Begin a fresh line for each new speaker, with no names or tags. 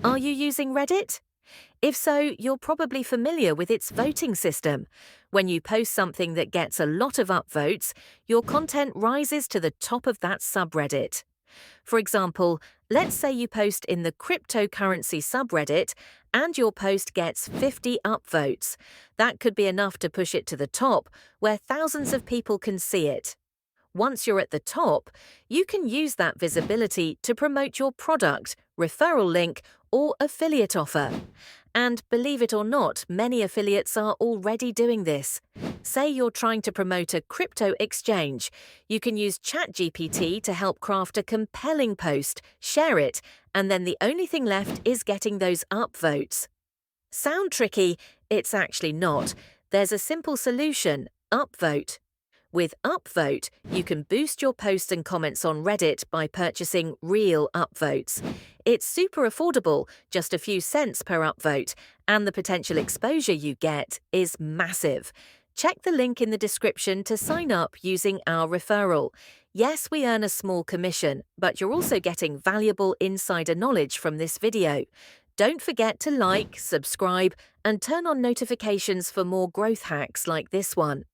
Are you using Reddit? If so, you're probably familiar with its voting system. When you post something that gets a lot of upvotes, your content rises to the top of that subreddit. For example, let's say you post in the cryptocurrency subreddit and your post gets 50 upvotes. That could be enough to push it to the top, where thousands of people can see it. Once you're at the top, you can use that visibility to promote your product, referral link, or affiliate offer. And believe it or not, many affiliates are already doing this. Say you're trying to promote a crypto exchange. You can use ChatGPT to help craft a compelling post, share it, and then the only thing left is getting those upvotes. Sound tricky? It's actually not. There's a simple solution: upvote. With Upvote, you can boost your posts and comments on Reddit by purchasing real upvotes. It's super affordable, just a few cents per upvote, and the potential exposure you get is massive. Check the link in the description to sign up using our referral. Yes, we earn a small commission, but you're also getting valuable insider knowledge from this video. Don't forget to like, subscribe, and turn on notifications for more growth hacks like this one.